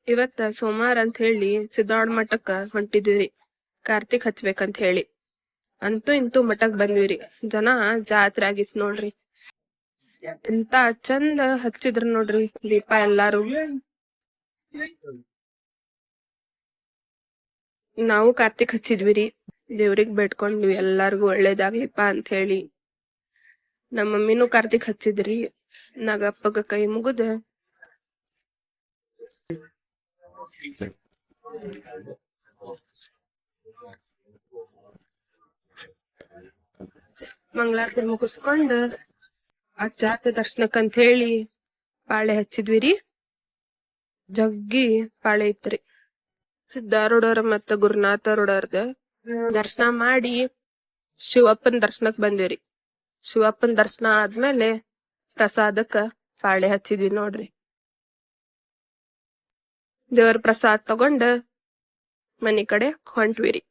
ಇವತ್ತ ಸೋಮವಾರ ಅಂತ ಹೇಳಿ ಸಿದ್ದಾರ್ಡ್ ಮಠಕ್ಕ ಹೊಂಟಿದ್ವಿರಿ ಕಾರ್ತಿಕ್ ಹಚ್ಬೇಕಂತ ಹೇಳಿ. ಅಂತೂ ಇಂತೂ ಮಠಕ್ ಬಂದ್ವಿರಿ. ಜನ ಜಾತ್ರೆ ಆಗಿತ್ ನೋಡ್ರಿ. ಎಂತ ಚಂದ ಹಚ್ಚಿದ್ರ ನೋಡ್ರಿ ದೀಪ ಎಲ್ಲಾರು. ನಾವು ಕಾರ್ತಿಕ್ ಹಚ್ಚಿದ್ವಿರಿ. ದೇವ್ರಿಗ್ ಬೇಡ್ಕೊಂಡ್ವಿ ಎಲ್ಲಾರ್ಗು ಒಳ್ಳೇದಾಗ್ಲಿಪ್ಪ ಅಂತ ಹೇಳಿ. ನಮ್ಮ ಮಮ್ಮಿನೂ ಕಾರ್ತಿಕ್ ಹಚ್ಚಿದ್ರಿ. ನಾಗಪ್ಪಗ ಕೈ ಮುಗಿದ ಮಂಗಳಾರತಿ ಮುಗಿಸ್ಕೊಂಡ್ ಆ ಜಾತ್ರೆ ದರ್ಶನಕ್ಕಂತ ಹೇಳಿ ಪಾಳೆ ಹಚ್ಚಿದ್ವಿರಿ. ಜಗ್ಗಿ ಪಾಳೆ ಇತ್ರಿ. ಸಿದ್ದಾರೂಢರ ಮತ್ತ ಗುರುನಾಥರೂಢರ್ದ ದರ್ಶನ ಮಾಡಿ ಶಿವಪ್ಪನ್ ದರ್ಶನಕ್ ಬಂದ್ವಿರಿ. ಶಿವಪ್ಪನ್ ದರ್ಶನ ಆದ್ಮೇಲೆ ಪ್ರಸಾದಕ್ಕ ಪಾಳೆ ಹಚ್ಚಿದ್ವಿ ನೋಡ್ರಿ. ದೇವ್ರ ಪ್ರಸಾದ್ ತಗೊಂಡ ಮನಿ ಕಡೆ ಹೊಂಟ್ವಿರಿ.